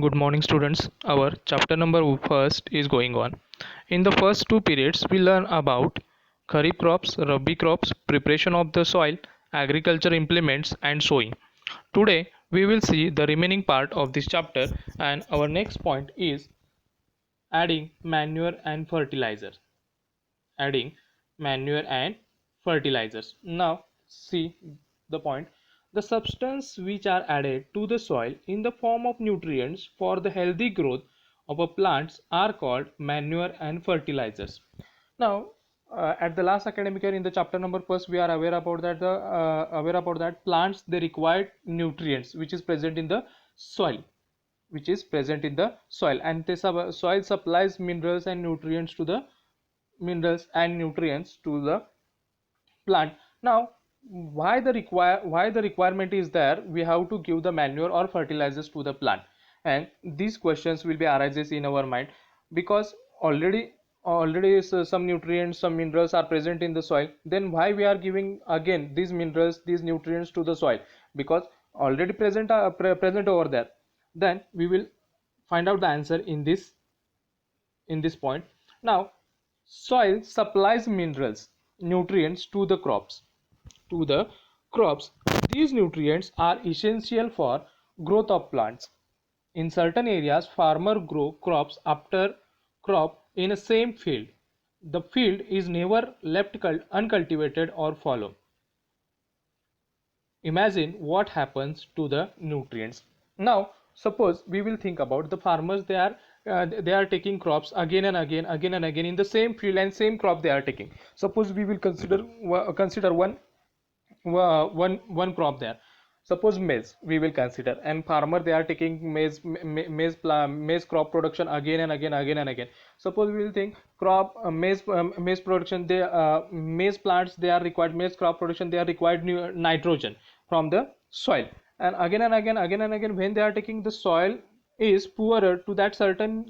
Good morning, students. Our chapter number first is going on. In the first two periods, we learn about Kharif crops, Rabi crops, preparation of the soil, agriculture implements, and sowing. Today, we will see the remaining part of this chapter, and our next point is adding manure and fertilizers. Adding manure and fertilizers. Now, see the point. The substance which are added to the soil in the form of nutrients for the healthy growth of a plants are called manure and fertilizers. Now, at the last academic year in the chapter number first, we are aware about that plants they require nutrients which is present in the soil, and this soil supplies minerals and nutrients to the plant. Now, why the requirement is there, we have to give the manure or fertilizers to the plant, and these questions will be arises in our mind, because already some nutrients, some minerals are present in the soil. Then why we are giving again these minerals, these nutrients to the soil? Because already present over there. Then we will find out the answer in this point. Now, soil supplies minerals, nutrients to the crops. These nutrients are essential for growth of plants. In certain areas, farmers grow crops after crop in the same field. The field is never left uncultivated or fallow. Imagine what happens to the nutrients. Now, suppose we will think about the farmers. They are taking crops again and again in the same field, and same crop they are taking. Suppose we will consider one crop there. Suppose maize we will consider, and farmer they are taking maize crop production again and again. Suppose we will think crop maize production, maize plants they are required, maize crop production they are required nitrogen from the soil, and again when they are taking, the soil is poorer to that certain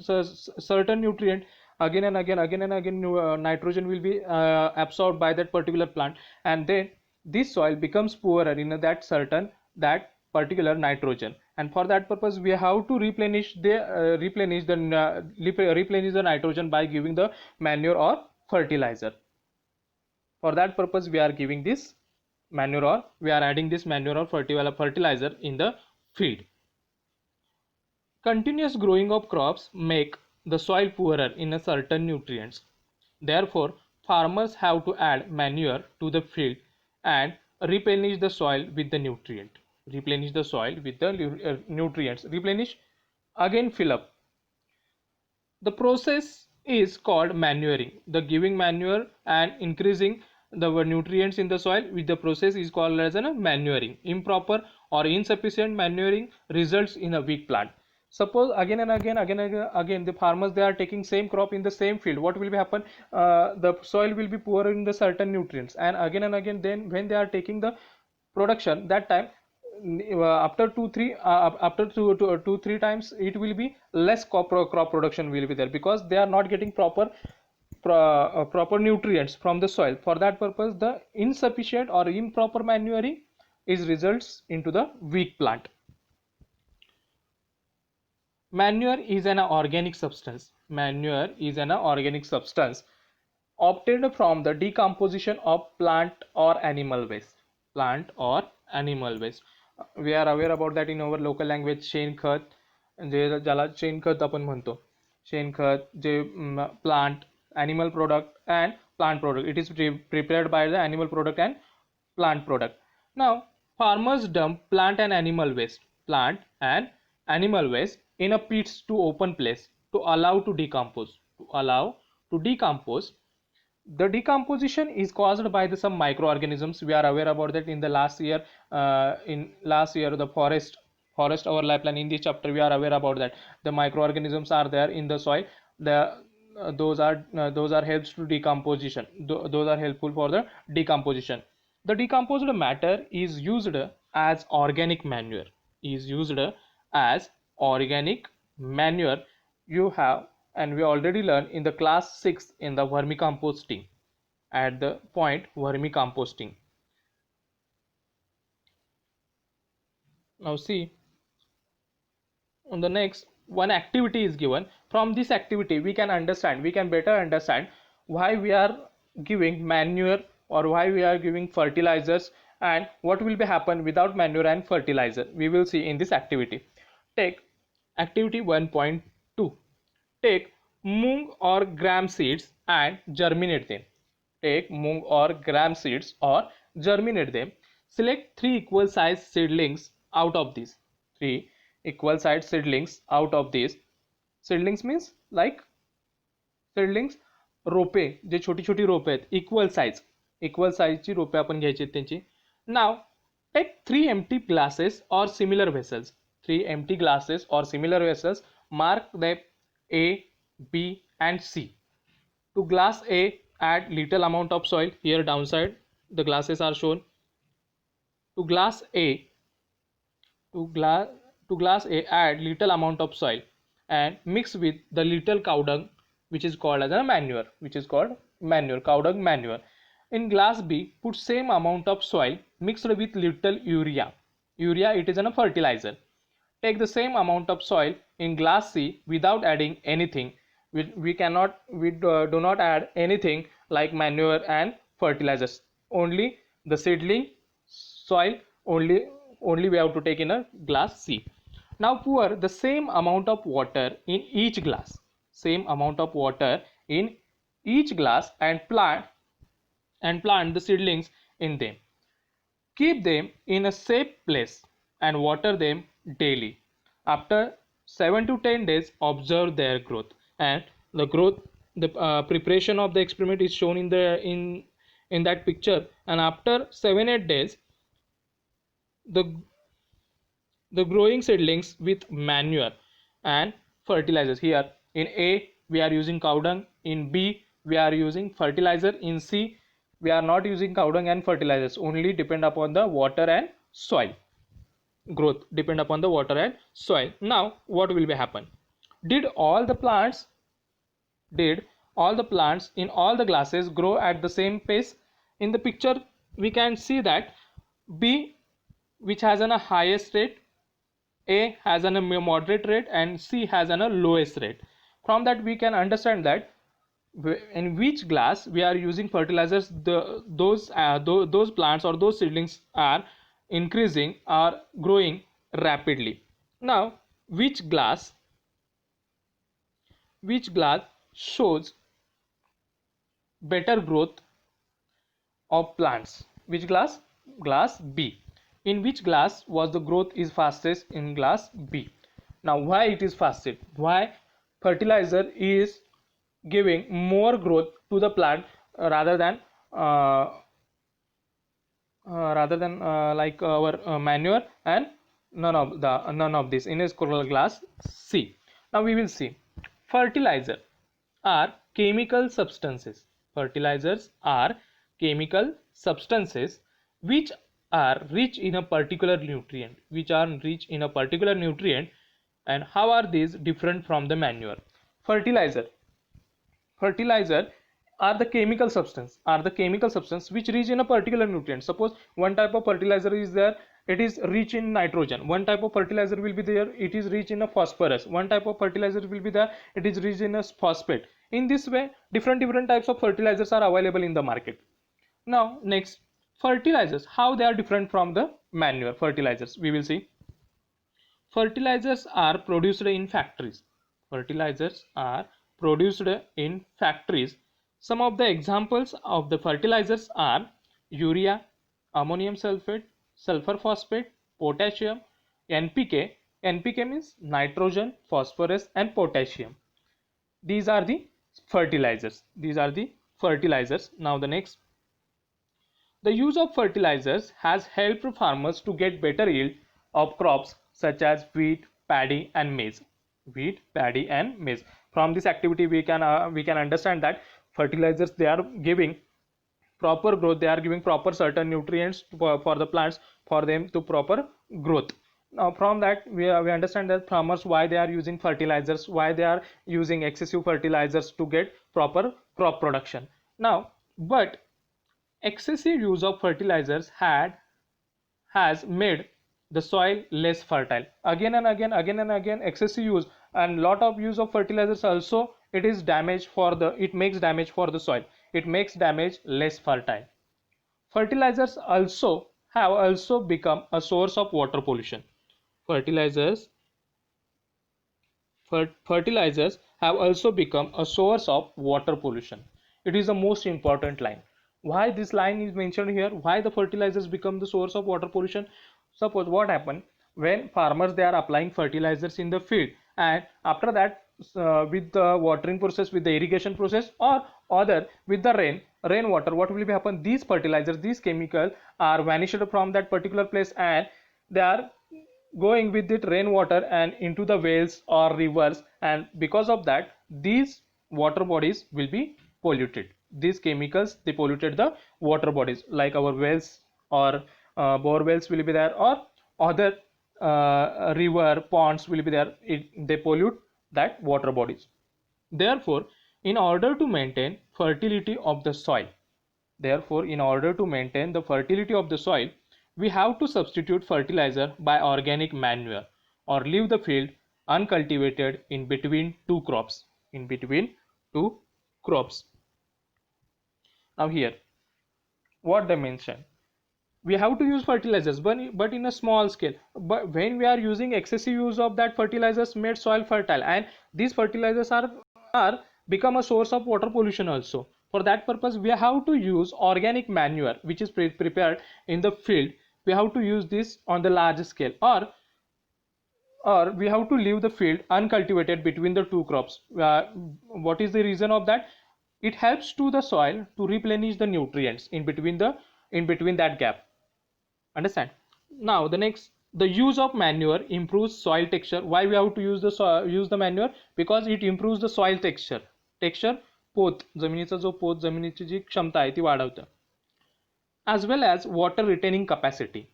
nutrient. Nitrogen will be absorbed by that particular plant, and then this soil becomes poorer in that particular nitrogen, and for that purpose we have to replenish the nitrogen by giving the manure or fertilizer. For that purpose we are giving this manure, or we are adding this manure or fertilizer in the field. Continuous growing of crops make the soil poorer in a certain nutrients. Therefore, farmers have to add manure to the field and replenish the soil with the nutrient. Replenish the soil with the nutrients. Replenish, again fill up. The process is called manuring. The giving manure and increasing the nutrients in the soil with the process is called as a manuring. Improper or insufficient manuring results in a weak plant. Suppose again the farmers they are taking same crop in the same field. What will be happen? The soil will be poor in the certain nutrients, and again then when they are taking the production, that time after two three times it will be less crop production will be there, because they are not getting proper nutrients from the soil. For that purpose, the insufficient or improper manuring is results into the weak plant. Manure is an organic substance. Manure is an organic substance obtained from the decomposition of plant or animal waste. Plant or animal waste. We are aware about that in our local language. शेणखत, जे ज्याला शेणखत आपण म्हणतो. शेणखत, जे plant, animal product and plant product. It is prepared by the animal product and plant product. Now, farmers dump plant and animal waste in a pits to open place to allow to decompose. The decomposition is caused by some microorganisms. We are aware about that in the last year. The forest our lifeline. In this chapter we are aware about that the microorganisms are there in the soil. Those are helps to decomposition. Those are helpful for the decomposition. The decomposed matter is used as organic manure. You have, and we already learned in the class 6 in the vermicomposting, at the point vermicomposting. Now see on the next, one activity is given. From this activity we can better understand why we are giving manure or why we are giving fertilizers, and what will be happen without manure and fertilizer. We will see in this activity. Take activity 1.2. Take moong or gram seeds and germinate them. Take moong or gram seeds or germinate them. Select 3 equal size seedlings out of these. 3 equal size seedlings out of these. Seedlings means like seedlings रोपे, जे छोटी छोटी रोपे आहेत, equal साईजची रोपे आपण घ्यायची आहेत त्यांची. नाव take 3 empty glasses or similar vessels. 3 empty glasses or similar vessels. Mark them A, B and C. To glass A, add little amount of soil. Here downside the glasses are shown. To glass A, add little amount of soil and mix with the little cow dung, which is called as a manure, cow dung manure. In glass B, put same amount of soil mixed with little urea. It is a fertilizer. Take the same amount of soil in glass C without adding anything. We do not add anything like manure and fertilizers. Only the seedling soil only we have to take in a glass C. Now pour the same amount of water in each glass. And plant the seedlings in them. Keep them in a safe place and water them daily. After 7 to 10 days, observe their growth. And the preparation of the experiment is shown in that picture. And after 7-8 days, the growing seedlings with manure and fertilizers. Here in A we are using cow dung, in B we are using fertilizer, in C we are not using cow dung and fertilizers, only depend upon the water and soil. Growth depend upon the water and soil. Now what will be happen? Did all the plants in all the glasses grow at the same pace? In the picture we can see that B, which has a highest rate, A has a moderate rate and C has a lowest rate. From that we can understand that in which glass we are using fertilizers, those plants or those seedlings are increasing or growing rapidly. Now which glass shows better growth of plants? Which glass? Glass B. In which glass was the growth is fastest? In glass B. Now why it is fastest? Why fertilizer is giving more growth to the plant rather than like our manure and none of this in a glass C. Now we will see fertilizer are chemical substances. Fertilizers are chemical substances which are rich in a particular nutrient. And how are these different from the manure? Fertilizer are the chemical substance which rich in a particular nutrient. Suppose one type of fertilizer is there, it is rich in nitrogen. One type of fertilizer will be there, it is rich in a phosphorus. One type of fertilizer will be there, it is rich in a phosphate. In this way different types of fertilizers are available in the market. Now next, fertilizers, how they are different from the manure fertilizers, we will see. Fertilizers are produced in factories. Some of the examples of the fertilizers are urea, ammonium sulfate, sulfur phosphate, potassium, NPK. NPK means nitrogen, phosphorus and potassium. These are the fertilizers. Now the next, the use of fertilizers has helped farmers to get better yield of crops such as wheat, paddy and maize. From this activity we can understand that fertilizers, they are giving proper growth, they are giving proper certain nutrients for the plants for them to proper growth. Now from that we understand that farmers, why they are using fertilizers, why they are using excessive fertilizers to get proper crop production. Now but excessive use of fertilizers has made the soil less fertile. Again and again excessive use and lot of use of fertilizers also, it is damage for the, it makes damage for the soil, it makes damage less fertile. Fertilizers also have also become a source of water pollution. Fertilizers fertilizers have also become a source of water pollution. It is the most important line. Why this line is mentioned here? Why the fertilizers become the source of water pollution? Suppose what happen when farmers they are applying fertilizers in the field, and after that with the watering process, with the irrigation process, or other with the rainwater, what will be happen? These fertilizers, these chemicals are vanished from that particular place, and they are going with it rainwater and into the wells or rivers, and because of that these water bodies will be polluted. These chemicals they polluted the water bodies, like our wells or bore wells will be there, or other river ponds will be there. They pollute that water bodies. Therefore, in order to maintain fertility of the soil, therefore, in order to maintain the fertility of the soil, we have to substitute fertilizer by organic manure or leave the field uncultivated in between two crops. In between two crops. Now here, what they mention? We have to use fertilizers, but in a small scale. But when we are using excessive use of that fertilizers made soil fertile, and these fertilizers are become a source of water pollution also. For that purpose we have to use organic manure which is prepared in the field. We have to use this on the large scale, or we have to leave the field uncultivated between the two crops. What is the reason of that? It helps to the soil to replenish the nutrients in between that gap. Understand? Now the next, the use of manure improves soil texture. Why we have to use the manure? Because it improves the soil texture पोत, जमिनीचा जो पोत, जमिनीची जी क्षमता आहे ती वाढवतं. as well as water retaining capacity,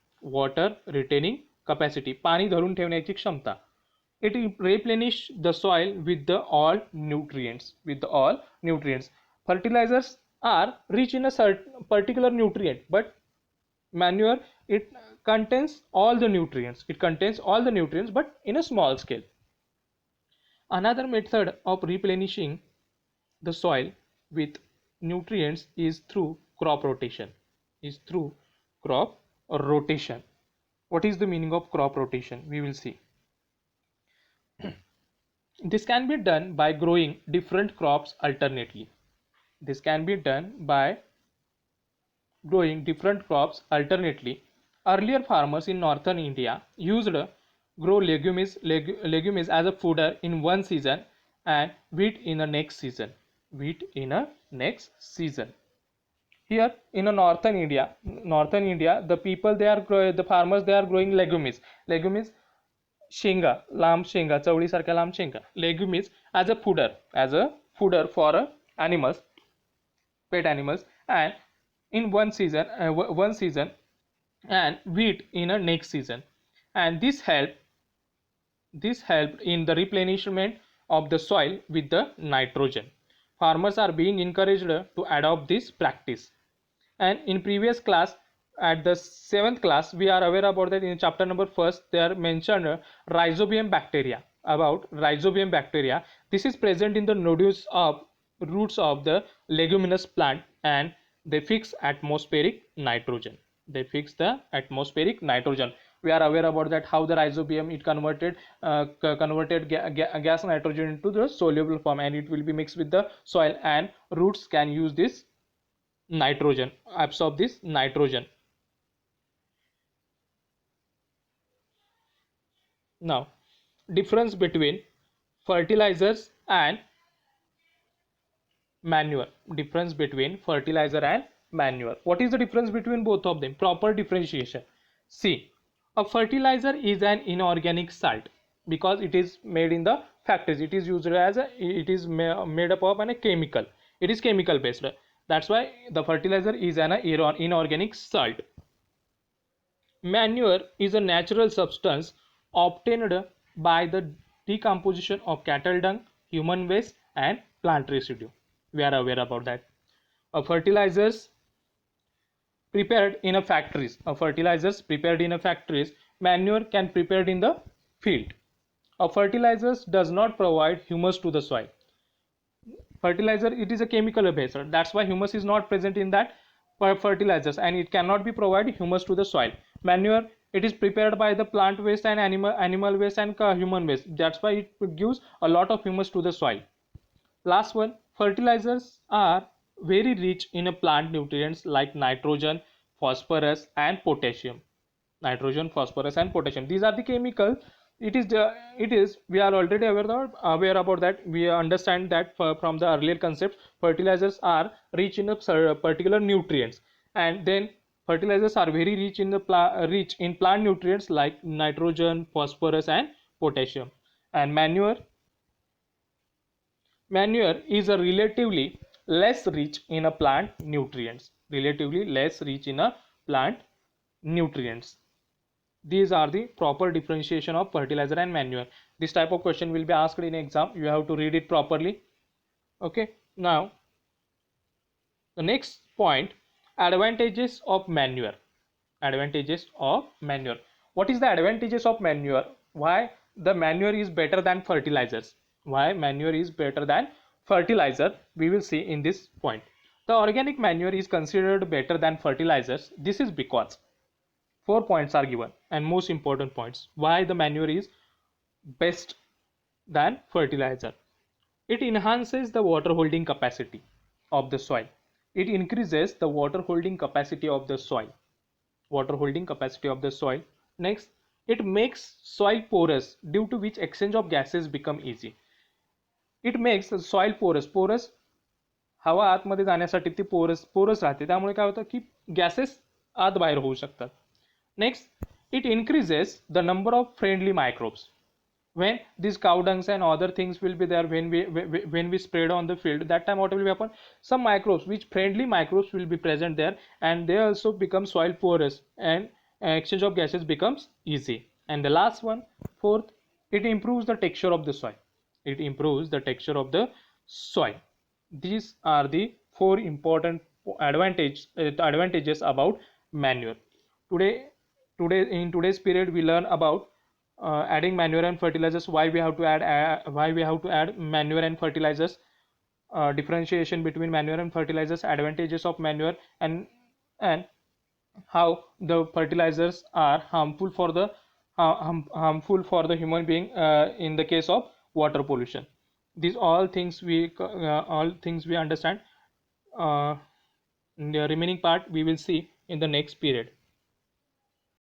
पाणी धरून ठेवण्याची क्षमता. It replenish the soil with the all nutrients. Fertilizers are rich in a certain particular nutrient, but manure, it contains all the nutrients, but in a small scale. Another method of replenishing the soil with nutrients is through crop rotation. What is the meaning of crop rotation? We will see. This can be done by growing different crops alternately. Earlier farmers in northern India used grow legumes as a fodder in one season and wheat in the next season. Here in a northern India, the farmers they are growing legumes, शेंगा, लांब शेंगा, चवळी सारख्या लांब शेंगा, legumes as a fodder for animals, pet animals, and in one season, and wheat in a next season. And this helped in the replenishment of the soil with the nitrogen. Farmers are being encouraged to adopt this practice. And in previous class, at the 7th class, we are aware about that in chapter number 1st, they are mentioned rhizobium bacteria. This is present in the nodules of roots of the leguminous plant, and they fix atmospheric nitrogen. We are aware about that how the rhizobium it converted gas nitrogen into the soluble form, and it will be mixed with the soil, and roots can use this nitrogen, absorb this nitrogen. Now, difference between fertilizers and manure. What is the difference between both of them? Proper differentiation. See, a fertilizer is an inorganic salt because it is made in the factories. It is used as made up of a chemical. It is chemical based. That's why the fertilizer is an inorganic salt. Manure is a natural substance obtained by the decomposition of cattle dung, human waste, and plant residue. We are aware about that. Fertilizers prepared in a factories. Manure can prepared in the field. A fertilizers does not provide humus to the soil. Fertilizer, it is a chemical based, that's why humus is not present in that fertilizers, and it cannot be provided humus to the soil. Manure, it is prepared by the plant waste and animal waste and human waste, that's why it gives a lot of humus to the soil. Last one, fertilizers are very rich in a plant nutrients like nitrogen, phosphorus and potassium. Nitrogen, phosphorus and potassium, these are the chemicals. It is we are already aware about that. We understand that from the earlier concepts, fertilizers are rich in a particular nutrients, and then fertilizers are very rich in the rich in plant nutrients like nitrogen, phosphorus and potassium. And manure is a relatively less rich in a plant nutrients, relatively less rich in a plant nutrients. These are the proper differentiation of fertilizer and manure. This type of question will be asked in exam, you have to read it properly. Okay, now the next point, advantages of manure. Advantages of manure. What is the advantages of manure? Why the manure is better than fertilizers? Why manure is better than fertilizer? We will see in this point. The organic manure is considered better than fertilizers. This is because 4 points are given, and most important points why the manure is best than fertilizer. It enhances the water holding capacity of the soil. It increases the water holding capacity of the soil. Water holding capacity of the soil. Next, it makes soil porous, due to which exchange of gases become easy. It makes soil porous. हवा आतमध्ये जाण्यासाठी ती porous राहते, त्यामुळे काय होतं की gases आत बाहेर होऊ शकतात. Next, it increases the number of friendly microbes. When these cow dungs and other things will be there, when we spread on the field, that time what will happen, some microbes, which friendly microbes will be present there, and they also become soil porous, and exchange of gases becomes easy. And the last one, fourth, it improves the texture of the soil. It improves the texture of the soil. These are the 4 important advantages about manure. In today's period we learn about adding manure and fertilizers, why we have to add manure and fertilizers, differentiation between manure and fertilizers, advantages of manure, and how the fertilizers are harmful for the human being in the case of water pollution. These all things we understand. The remaining part we will see in the next period.